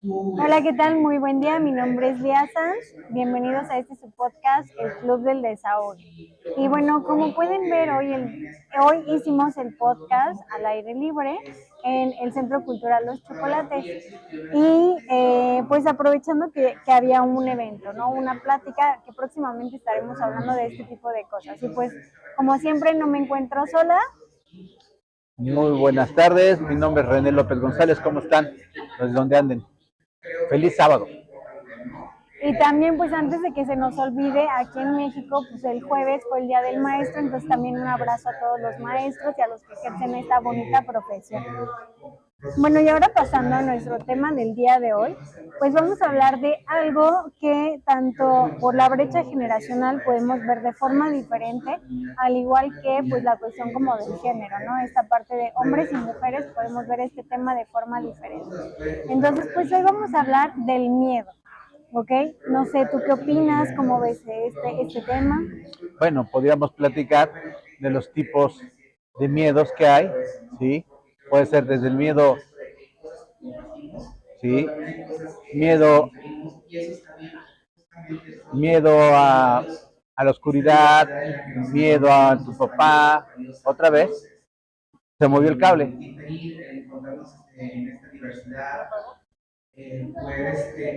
Hola, ¿qué tal? Muy buen día. Mi nombre es Lía Sanz. Bienvenidos a su podcast, el Club del Desahogo. Y bueno, como pueden ver, hoy hicimos el podcast al aire libre en el Centro Cultural Los Chocolates. Y pues aprovechando que había un evento, ¿no? Una plática que próximamente estaremos hablando de este tipo de cosas. Y pues, como siempre, no me encuentro sola. Muy buenas tardes, mi nombre es René López González, ¿cómo están? ¿Desde dónde anden? Feliz sábado. Y también, pues antes de que se nos olvide, aquí en México, pues el jueves fue el Día del Maestro, entonces también un abrazo a todos los maestros y a los que ejercen esta bonita profesión. Bueno, y ahora pasando a nuestro tema del día de hoy, pues vamos a hablar de algo que tanto por la brecha generacional podemos ver de forma diferente, al igual que pues la cuestión como del género, ¿no? Esta parte de hombres y mujeres podemos ver este tema de forma diferente. Entonces, pues hoy vamos a hablar del miedo. ¿Ok? No sé, ¿tú qué opinas? ¿Cómo ves este tema? Bueno, podríamos platicar de los tipos de miedos que hay, ¿sí? Puede ser desde el miedo, ¿sí? Miedo a la oscuridad, miedo a tu papá. Otra vez, se movió el cable.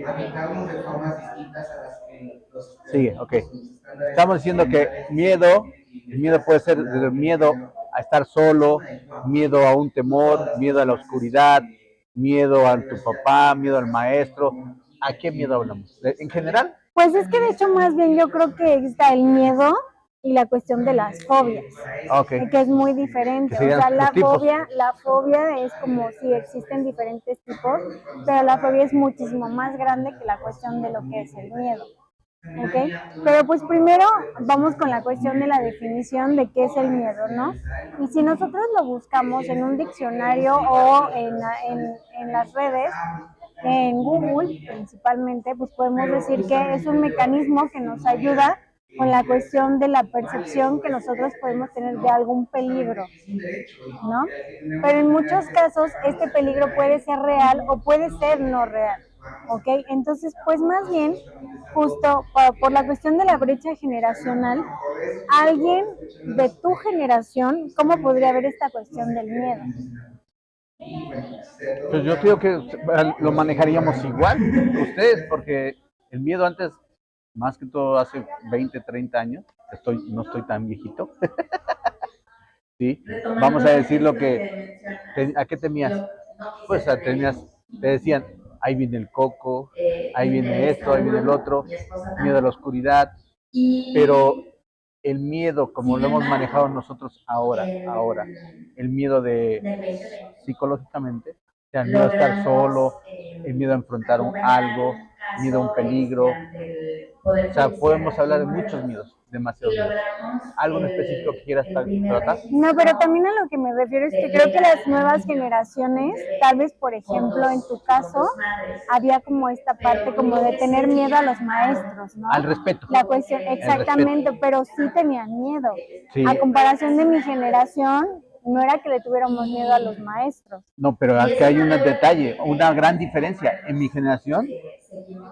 Habitarnos de formas distintas a las que los... Sí, ok. Estamos diciendo que el miedo puede ser desde miedo a estar solo, miedo a un temor, miedo a la oscuridad, miedo a tu papá, miedo al maestro. ¿A qué miedo hablamos? ¿En general? Pues es que de hecho más bien yo creo que está el miedo y la cuestión de las fobias, okay, que es muy diferente. O sea, la fobia es como si existen diferentes tipos, pero la fobia es muchísimo más grande que la cuestión de lo que es el miedo. ¿Ok? Pero pues primero vamos con la cuestión de la definición de qué es el miedo, ¿no? Y si nosotros lo buscamos en un diccionario o en las redes, en Google principalmente, pues podemos decir que es un mecanismo que nos ayuda con la cuestión de la percepción que nosotros podemos tener de algún peligro, ¿no? Pero en muchos casos este peligro puede ser real o puede ser no real, ¿ok? Entonces, pues más bien, justo por la cuestión de la brecha generacional, alguien de tu generación, ¿cómo podría ver esta cuestión del miedo? Pues yo creo que lo manejaríamos igual ustedes, porque el miedo antes, más que todo hace 20, 30 años, no estoy tan viejito, ¿sí? Vamos a decir lo que, ¿a qué temías? Pues te decían, ahí viene el coco, ahí viene esto, ahí viene el otro, miedo a la oscuridad, pero el miedo, como lo hemos manejado nosotros ahora, el miedo de psicológicamente, o sea, el miedo a estar solo, el miedo a enfrentar algo, miedo a un peligro, o sea, podemos hablar de muchos miedos, demasiados miedos. ¿Algo en específico que quieras tratar? No, pero también a lo que me refiero es que creo que las nuevas generaciones, tal vez por ejemplo en tu caso, había como esta parte como de tener miedo a los maestros, ¿no? Al respeto. La cuestión, exactamente, pero sí tenían miedo. Sí. A comparación de mi generación, no era que le tuviéramos miedo a los maestros. No, pero es que hay un detalle, una gran diferencia. En mi generación,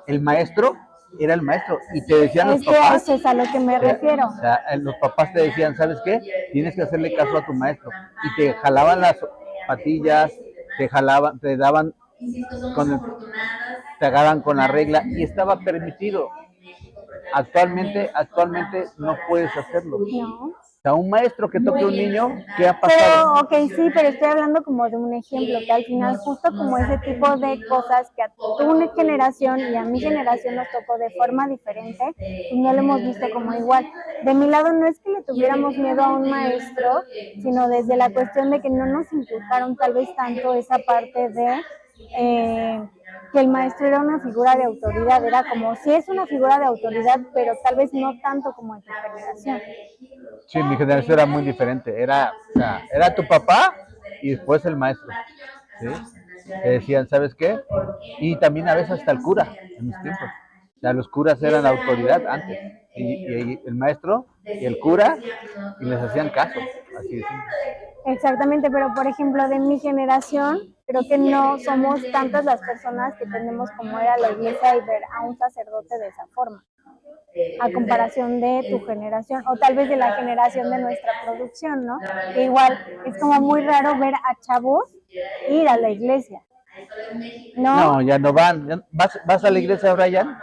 el maestro era el maestro y te decían los papás. Eso es a lo que me refiero. O sea, los papás te decían, ¿sabes qué? Tienes que hacerle caso a tu maestro. Y te jalaban las patillas, te daban, te agarran con la regla y estaba permitido. Actualmente no puedes hacerlo. No. O sea, un maestro que toque a un niño, ¿qué ha pasado? Pero, ok, sí, pero estoy hablando como de un ejemplo, que al final justo como ese tipo de cosas que a tu generación y a mi generación nos tocó de forma diferente, y no lo hemos visto como igual. De mi lado no es que le tuviéramos miedo a un maestro, sino desde la cuestión de que no nos inculcaron tal vez tanto esa parte de que el maestro era una figura de autoridad, era como, sí es una figura de autoridad, pero tal vez no tanto como en tu generación. Sí, mi generación era muy diferente, era tu papá y después el maestro, ¿sí? Te decían, ¿sabes qué? Y también a veces hasta el cura, en mis tiempos. O sea, los curas eran la autoridad antes, y el maestro y el cura, y les hacían caso, así de simple. Exactamente, pero por ejemplo de mi generación, Creo que no somos tantas las personas que tenemos como era la iglesia y ver a un sacerdote de esa forma, a comparación de tu generación o tal vez de la generación de nuestra producción, ¿no? Que igual es como muy raro ver a chavos ir a la iglesia, ¿no? No, ya no van. ¿Vas a la iglesia, Brian?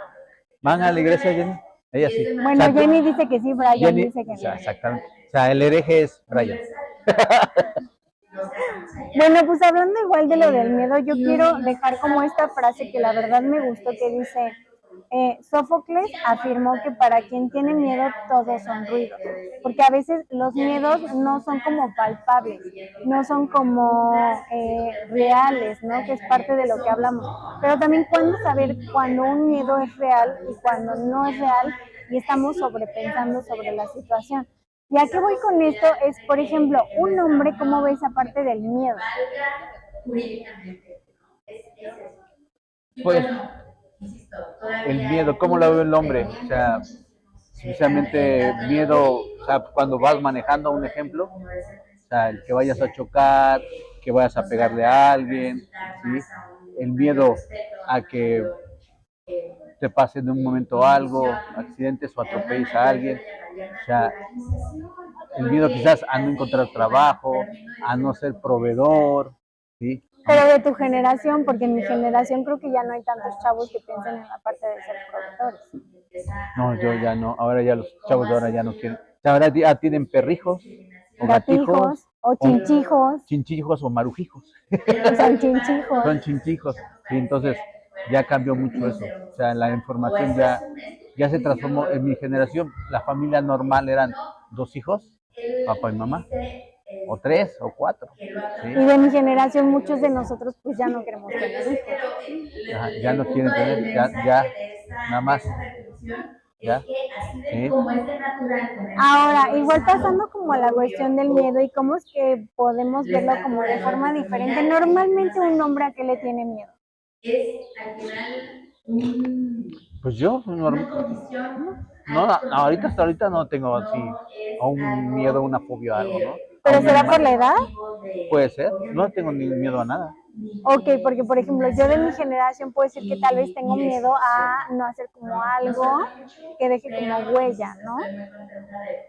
¿Van a la iglesia, Jenny? Ella sí. Bueno, Jenny dice que sí, Brian Jenny dice que no. O sea, exactamente. O sea, el hereje es Brian. Bueno, pues hablando igual de lo del miedo, yo quiero dejar como esta frase que la verdad me gustó, que dice, Sófocles afirmó que para quien tiene miedo todos son ruidos, porque a veces los miedos no son como palpables, no son como reales, ¿no? Que es parte de lo que hablamos, pero también cuándo saber cuando un miedo es real y cuando no es real y estamos sobrepensando sobre la situación. ¿Y a qué voy con esto? Es, por ejemplo, un hombre, ¿cómo ve esa parte del miedo? Pues, el miedo, ¿cómo lo ve el hombre? O sea, especialmente miedo, o sea, cuando vas manejando, un ejemplo, o sea, el que vayas a chocar, que vayas a pegarle a alguien, ¿sí? El miedo a que te pase de un momento algo, accidentes o atropelles a alguien, o sea, el miedo quizás a no encontrar trabajo, a no ser proveedor, ¿sí? Pero de tu generación, porque en mi generación creo que ya no hay tantos chavos que piensen en la parte de ser proveedores. No, yo ya no, ahora ya los chavos de ahora ya no quieren, o sea, ahora ya tienen perrijos, o gatijos, o chinchijos. Chinchijos o marujijos. Son chinchijos. Son chinchijos, sí, entonces ya cambió mucho eso, o sea, la información ya se transformó. En mi generación, la familia normal eran 2 hijos, papá y mamá, o 3 o 4. ¿sí? Y de mi generación muchos de nosotros pues ya no queremos tener hijos. Ya no quieren tener, ya, nada más. ¿Ya? ¿Sí? Ahora, igual pasando como a la cuestión del miedo y cómo es que podemos verlo como de forma diferente. Normalmente un hombre, ¿a qué le tiene miedo? Pues yo, no, hasta ahorita no tengo así un miedo, una fobia a algo, ¿no? ¿Pero será por la edad? Puede ser, no tengo ni miedo a nada. Ok, porque por ejemplo, yo de mi generación puedo decir que tal vez tengo miedo a no hacer como algo que deje como huella, ¿no?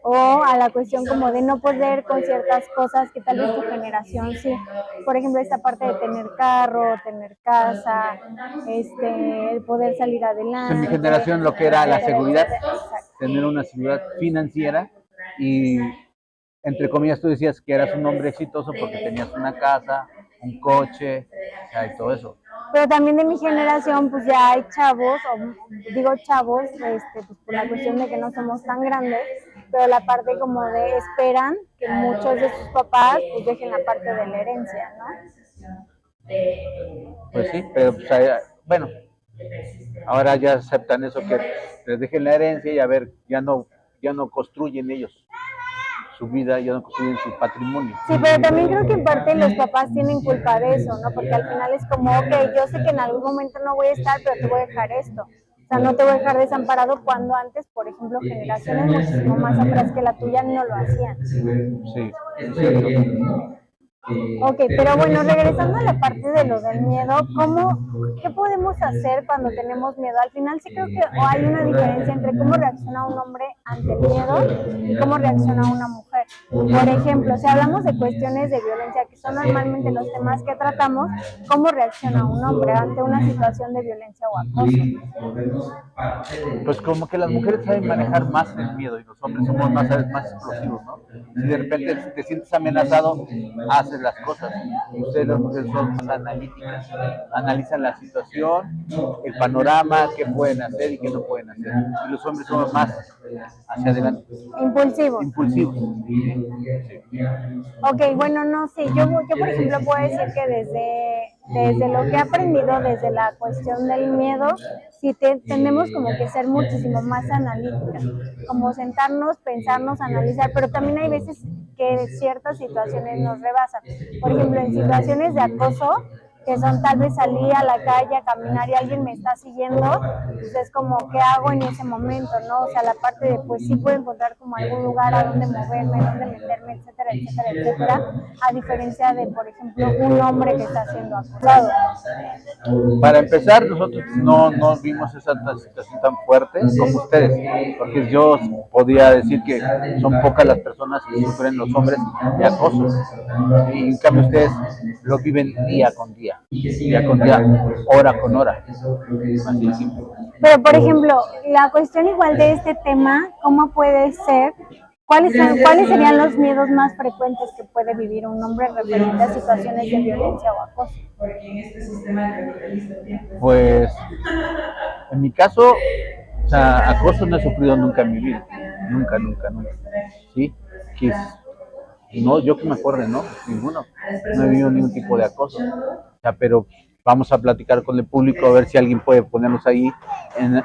O a la cuestión como de no poder con ciertas cosas que tal vez tu generación sí. Por ejemplo, esta parte de tener carro, tener casa, el poder salir adelante. En mi generación lo que era la seguridad, tener una seguridad financiera y, entre comillas, tú decías que eras un hombre exitoso porque tenías una casa, un coche, o sea, y todo eso. Pero también de mi generación, pues ya hay chavos, o digo chavos, pues por la cuestión de que no somos tan grandes, pero la parte como de esperan que muchos de sus papás pues dejen la parte de la herencia, ¿no? Pues sí, pero pues, bueno, ahora ya aceptan eso, que les dejen la herencia y a ver, ya no construyen ellos su vida, ya no construyen su patrimonio. Sí, pero también creo que en parte los papás tienen culpa de eso, ¿no? Porque al final es como, ok, yo sé que en algún momento no voy a estar, pero te voy a dejar esto. O sea, no te voy a dejar desamparado cuando antes, por ejemplo, generaciones muchísimo más atrás que la tuya no lo hacían. Sí, es cierto. Ok, pero bueno, regresando a la parte de lo del miedo, ¿qué podemos hacer cuando tenemos miedo? Al final sí creo que hay una diferencia entre cómo reacciona un hombre ante el miedo y cómo reacciona una mujer. Por ejemplo, si hablamos de cuestiones de violencia, que son normalmente los temas que tratamos, ¿cómo reacciona un hombre ante una situación de violencia o acoso? Pues como que las mujeres saben manejar más el miedo y los hombres somos más explosivos, ¿no? Si de repente te sientes amenazado, haces las cosas. Ustedes las mujeres son más analíticas, analizan la situación, el panorama, qué pueden hacer y qué no pueden hacer. Y los hombres somos más hacia adelante. Impulsivos. Ok, bueno, no, sí, yo por ejemplo puedo decir que desde lo que he aprendido, desde la cuestión del miedo, sí tendemos como que ser muchísimo más analíticas, como sentarnos, pensarnos, analizar, pero también hay veces que ciertas situaciones nos rebasan. Por ejemplo, en situaciones de acoso, que son tal vez salir a la calle a caminar y alguien me está siguiendo, pues es como, ¿qué hago en ese momento, no? O sea, la parte de, pues sí puedo encontrar como algún lugar a donde moverme, a donde meterme, etcétera, etcétera, etcétera, a diferencia de, por ejemplo, un hombre que está siendo acosado. Para empezar, nosotros no vimos esa situación tan fuerte como ustedes, porque yo podría decir que son pocas las personas que sufren los hombres de acoso, y en cambio ustedes lo viven día con día, hora con hora. Así de simple. Pero, por ejemplo, la cuestión igual de este tema, ¿cómo puede ser? ¿Cuáles serían los miedos más frecuentes que puede vivir un hombre referente a situaciones de violencia o acoso? Pues, en mi caso, o sea, acoso no he sufrido nunca en mi vida. Nunca. ¿Sí? No, yo que me acuerde, no, ninguno. No he vivido ningún tipo de acoso. O sea, pero vamos a platicar con el público a ver si alguien puede ponernos ahí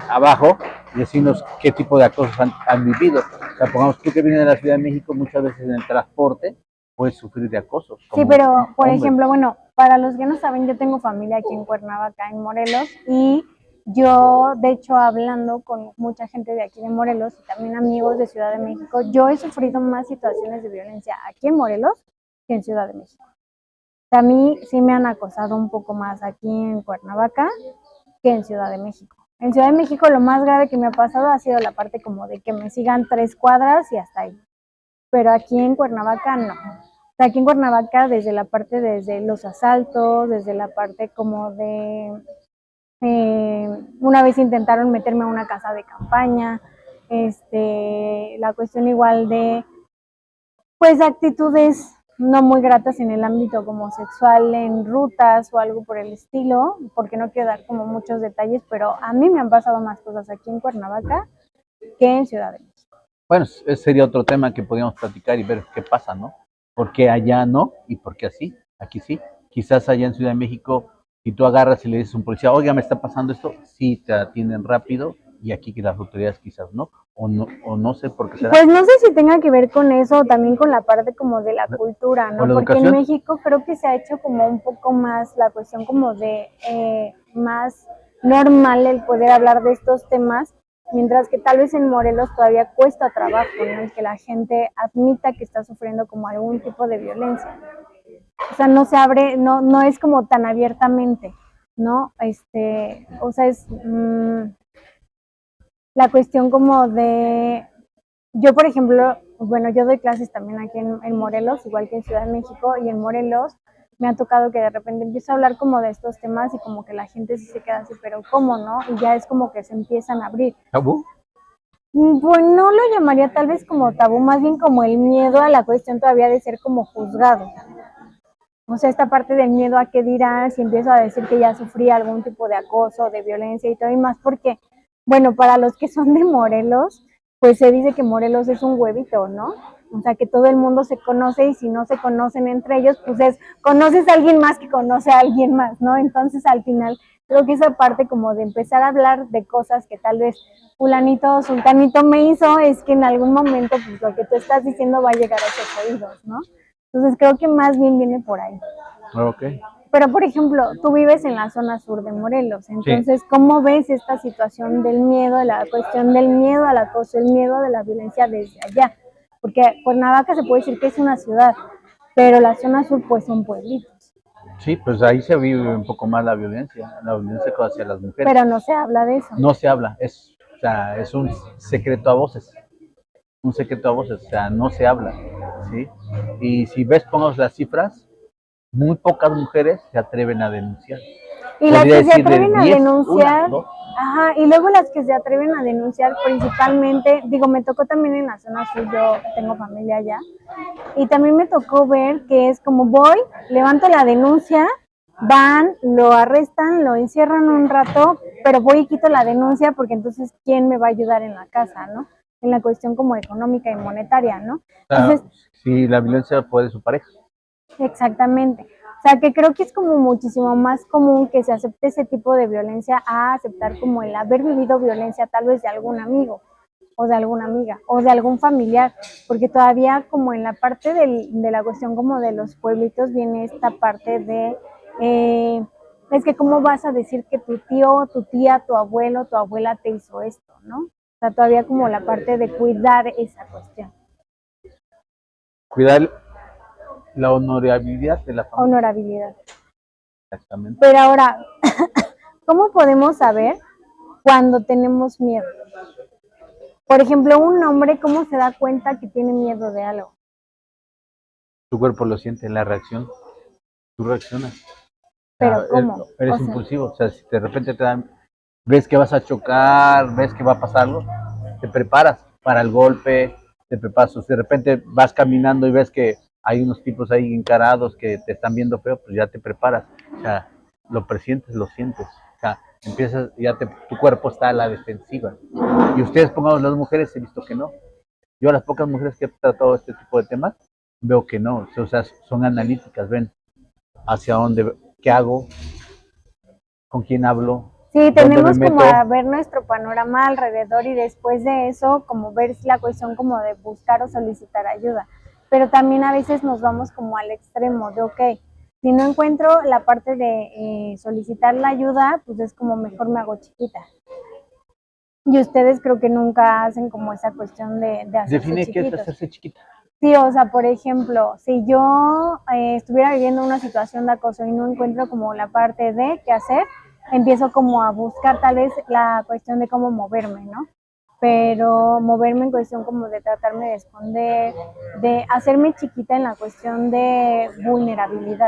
abajo y decirnos qué tipo de acosos han vivido. O sea, pongamos tú que vienes de la Ciudad de México, muchas veces en el transporte puedes sufrir de acoso. Sí, pero por ejemplo, bueno, para los que no saben, yo tengo familia aquí en Cuernavaca, en Morelos, y yo, de hecho, hablando con mucha gente de aquí de Morelos y también amigos de Ciudad de México, yo he sufrido más situaciones de violencia aquí en Morelos que en Ciudad de México. A mí sí me han acosado un poco más aquí en Cuernavaca que en Ciudad de México. En Ciudad de México lo más grave que me ha pasado ha sido la parte como de que me sigan 3 cuadras y hasta ahí. Pero aquí en Cuernavaca no. O sea, aquí en Cuernavaca desde la parte, desde los asaltos, desde la parte como de... una vez intentaron meterme a una casa de campaña, la cuestión igual de, pues, actitudes no muy gratas en el ámbito como sexual en rutas o algo por el estilo, porque no quiero dar como muchos detalles, pero a mí me han pasado más cosas aquí en Cuernavaca que en Ciudad de México. Bueno, ese sería otro tema que podríamos platicar y ver qué pasa, ¿no? ¿Por qué allá no y por qué así? Aquí sí. Quizás allá en Ciudad de México, si tú agarras y le dices a un policía, oiga, me está pasando esto, sí te atienden rápido, y aquí que las autoridades quizás no, o no sé por qué será. Pues no sé si tenga que ver con eso, también con la parte como de la cultura, ¿no? Porque en México creo que se ha hecho como un poco más la cuestión como de más normal el poder hablar de estos temas, mientras que tal vez en Morelos todavía cuesta trabajo, ¿no? El que la gente admita que está sufriendo como algún tipo de violencia. O sea, no se abre, no es como tan abiertamente, ¿no? O sea, es... la cuestión como de, yo por ejemplo, bueno, yo doy clases también aquí en Morelos, igual que en Ciudad de México, y en Morelos me ha tocado que de repente empiezo a hablar como de estos temas y como que la gente sí se queda así, pero ¿cómo no? Y ya es como que se empiezan a abrir. ¿Tabú? Pues no lo llamaría tal vez como tabú, más bien como el miedo a la cuestión todavía de ser como juzgado. O sea, esta parte del miedo a qué dirán si empiezo a decir que ya sufrí algún tipo de acoso, de violencia y todo, y más porque, bueno, para los que son de Morelos, pues se dice que Morelos es un huevito, ¿no? O sea, que todo el mundo se conoce y si no se conocen entre ellos, pues conoces a alguien más que conoce a alguien más, ¿no? Entonces, al final, creo que esa parte como de empezar a hablar de cosas que tal vez fulanito o sultanito me hizo, es que en algún momento, pues lo que tú estás diciendo va a llegar a esos oídos, ¿no? Entonces, creo que más bien viene por ahí. Ok. Pero, por ejemplo, tú vives en la zona sur de Morelos, entonces, sí. ¿Cómo ves esta situación del miedo, la cuestión del miedo al acoso, el miedo de la violencia desde allá? Porque Cuernavaca se puede decir que es una ciudad, pero la zona sur pues son pueblitos. Sí, pues ahí se vive un poco más la violencia hacia las mujeres. Pero no se habla de eso. No se habla, o sea, es un secreto a voces. Un secreto a voces, o sea, no se habla, ¿sí? Y si ves, pongamos las cifras, muy pocas mujeres se atreven a denunciar. Y las que se atreven a denunciar, ajá, y luego las que se atreven a denunciar principalmente, digo, me tocó también en la zona sur, yo tengo familia allá, y también me tocó ver que es como voy, levanto la denuncia, van, lo arrestan, lo encierran un rato, pero voy y quito la denuncia porque entonces, ¿quién me va a ayudar en la casa, no? En la cuestión como económica y monetaria, ¿no? Entonces, si la violencia fue de su pareja. Exactamente. O sea, que creo que es como muchísimo más común que se acepte ese tipo de violencia a aceptar como el haber vivido violencia tal vez de algún amigo o de alguna amiga o de algún familiar, porque todavía como en la parte de la cuestión como de los pueblitos viene esta parte de Es que cómo vas a decir que tu tío, tu tía, tu abuelo, tu abuela te hizo esto, ¿no? O sea, todavía como la parte de cuidar esa cuestión. Cuidar la honorabilidad de la familia. Honorabilidad. Exactamente. Pero ahora, ¿cómo podemos saber cuando tenemos miedo? Por ejemplo, un hombre, ¿cómo se da cuenta que tiene miedo de algo? Tu cuerpo lo siente, la reacción. Tú reaccionas. Pero ¿cómo? Eres impulsivo. O sea, si de repente ves que vas a chocar, ves que va a pasar algo, te preparas para el golpe, te preparas. O si de repente vas caminando y ves que hay unos tipos ahí encarados que te están viendo feo, pues ya te preparas. O sea, lo presientes, lo sientes. O sea, empiezas, tu cuerpo está a la defensiva. Y ustedes, pongamos las mujeres, he visto que no. Yo a las pocas mujeres que he tratado este tipo de temas, veo que no. O sea, son analíticas, ven hacia dónde, qué hago, con quién hablo. Sí, tenemos como a ver nuestro panorama alrededor y después de eso como ver la cuestión como de buscar o solicitar ayuda. Pero también a veces nos vamos como al extremo de, ok, si no encuentro la parte de solicitar la ayuda, pues es como mejor me hago chiquita. Y ustedes creo que nunca hacen como esa cuestión de hacerse Define chiquitos. qué es hacerse chiquita. Sí, o sea, por ejemplo, si yo estuviera viviendo una situación de acoso y no encuentro como la parte de qué hacer, empiezo como a buscar tal vez la cuestión de cómo moverme, ¿no? Pero moverme en cuestión como de tratarme de esconder, de hacerme chiquita en la cuestión de vulnerabilidad.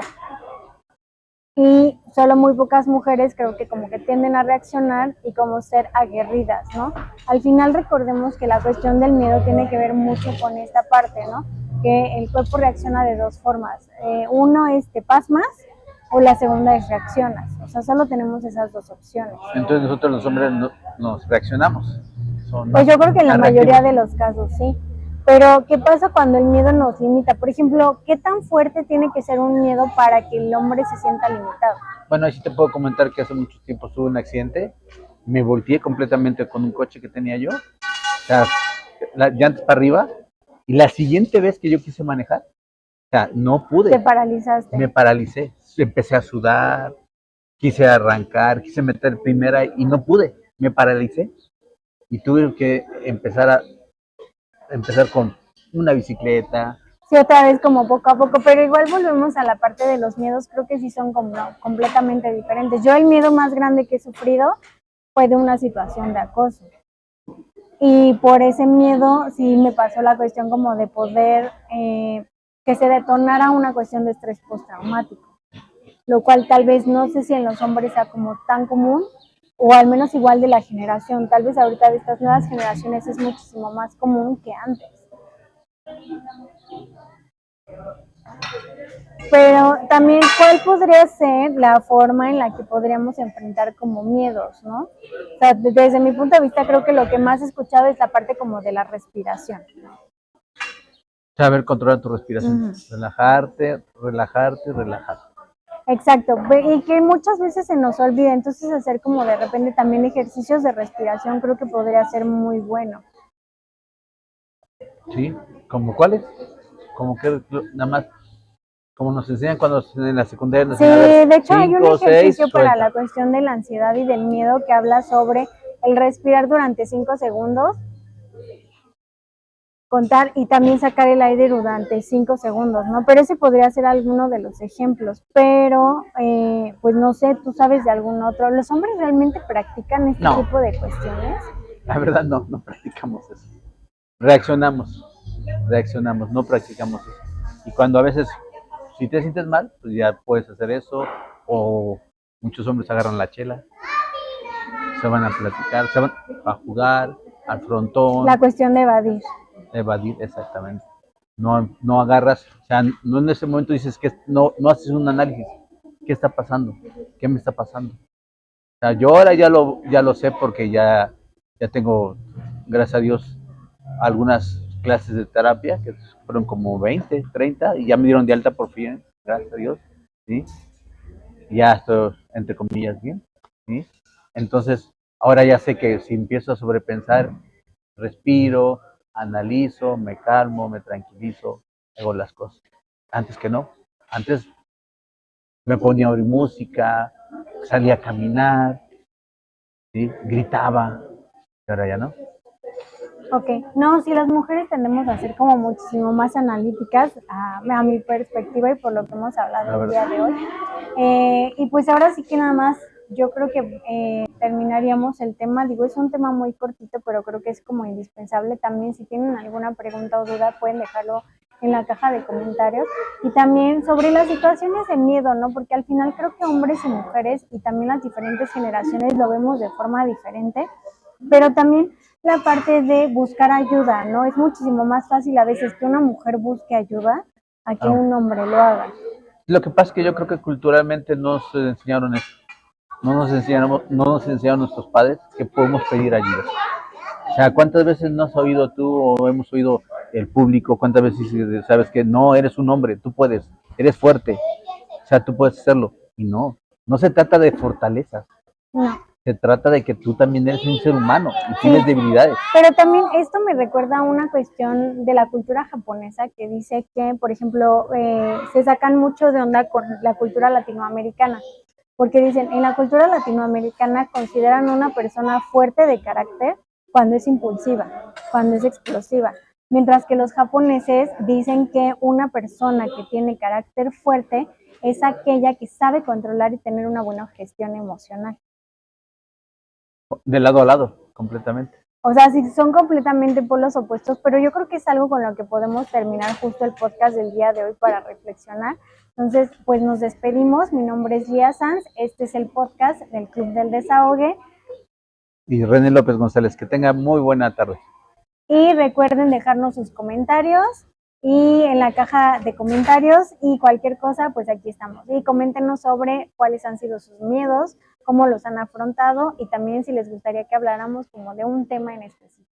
Y solo muy pocas mujeres creo que como que tienden a reaccionar y como ser aguerridas, ¿no? Al final recordemos que la cuestión del miedo tiene que ver mucho con esta parte, ¿no? Que el cuerpo reacciona de dos formas. Uno es te pasmas o la segunda es reaccionas. O sea, solo tenemos esas dos opciones. Entonces nosotros los hombres nos reaccionamos. Pues yo creo que en la mayoría de los casos sí. Pero, ¿qué pasa cuando el miedo nos limita? Por ejemplo, ¿qué tan fuerte tiene que ser un miedo para que el hombre se sienta limitado? Bueno, ahí sí te puedo comentar que hace mucho tiempo tuve un accidente. Me volteé completamente con un coche que tenía yo. O sea, llantas para arriba. Y la siguiente vez que yo quise manejar, o sea, no pude. Te paralizaste. Me paralicé. Empecé a sudar. Quise arrancar. Quise meter primera y no pude. Me paralicé. Y tuve que empezar con una bicicleta. Sí, otra vez como poco a poco, pero igual volvemos a la parte de los miedos, creo que sí son como completamente diferentes. Yo el miedo más grande que he sufrido fue de una situación de acoso. Y por ese miedo sí me pasó la cuestión como de poder que se detonara una cuestión de estrés postraumático, lo cual tal vez no sé si en los hombres sea como tan común o al menos igual de la generación. Tal vez ahorita de estas nuevas generaciones es muchísimo más común que antes. Pero también, ¿cuál podría ser la forma en la que podríamos enfrentar como miedos, no? O sea, desde mi punto de vista creo que lo que más he escuchado es la parte como de la respiración. Saber controlar tu respiración. Relajarte, relajarte, relajarte. Exacto, y que muchas veces se nos olvida, entonces hacer como de repente también ejercicios de respiración creo que podría ser muy bueno. Sí, ¿como cuáles? Como que nada más, como nos enseñan cuando en la secundaria. Sí, de hecho hay un ejercicio para la cuestión de la ansiedad y del miedo que habla sobre el respirar durante 5 segundos, contar y también sacar el aire durante 5 segundos, ¿no? Pero ese podría ser alguno de los ejemplos, pero pues no sé, ¿tú sabes de algún otro? ¿Los hombres realmente practican este tipo de cuestiones? La verdad no practicamos eso. Reaccionamos, no practicamos eso. Y cuando a veces, si te sientes mal, pues ya puedes hacer eso, o muchos hombres agarran la chela, se van a platicar, se van a jugar, al frontón. La cuestión de evadir. Evadir, exactamente. No agarras, o sea, no en ese momento dices que no haces un análisis. ¿Qué está pasando? ¿Qué me está pasando? O sea, yo ahora ya lo sé porque ya tengo, gracias a Dios, algunas clases de terapia, que fueron como 20, 30, y ya me dieron de alta por fin, gracias a Dios, ¿sí? Ya estoy, entre comillas, bien, ¿sí? Entonces, ahora ya sé que si empiezo a sobrepensar, respiro, analizo, me calmo, me tranquilizo, hago las cosas. Antes que no, antes Me ponía a oír música, salía a caminar, ¿sí? Gritaba, y ahora ya no. Ok, no, sí, las mujeres tendemos a ser como muchísimo más analíticas a mi perspectiva y por lo que hemos La hablado el verdad. día de hoy. Y pues ahora sí que nada más, yo creo que terminaríamos el tema. Digo, es un tema muy cortito, pero creo que es como indispensable. También si tienen alguna pregunta o duda pueden dejarlo en la caja de comentarios. Y también sobre las situaciones de miedo, ¿no? Porque al final creo que hombres y mujeres y también las diferentes generaciones lo vemos de forma diferente, pero también la parte de buscar ayuda, ¿no? Es muchísimo más fácil a veces que una mujer busque ayuda a que un hombre lo haga. Lo que pasa es que yo creo que culturalmente nos enseñaron eso. No nos enseñaron nuestros padres que podemos pedir ayuda. O sea, ¿cuántas veces no has oído tú o hemos oído el público? ¿Cuántas veces sabes que no eres un hombre? Tú puedes, eres fuerte. O sea, tú puedes hacerlo. Y no, no se trata de fortalezas. No. Se trata de que tú también eres un ser humano y Sí, tienes debilidades. pero también esto me recuerda a una cuestión de la cultura japonesa que dice que, por ejemplo, se sacan mucho de onda con la cultura latinoamericana, porque dicen, en la cultura latinoamericana consideran a una persona fuerte de carácter cuando es impulsiva, cuando es explosiva, mientras que los japoneses dicen que una persona que tiene carácter fuerte es aquella que sabe controlar y tener una buena gestión emocional. De lado a lado, completamente. O sea, sí son completamente polos opuestos, pero yo creo que es algo con lo que podemos terminar justo el podcast del día de hoy para reflexionar. Entonces, pues nos despedimos. Mi nombre es Lía Sanz. Este es el podcast del Club del Desahogue. Y René López González, que tenga muy buena tarde. Y recuerden dejarnos sus comentarios y en la caja de comentarios y cualquier cosa, pues aquí estamos. Y coméntenos sobre cuáles han sido sus miedos, cómo los han afrontado y también si les gustaría que habláramos como de un tema en específico.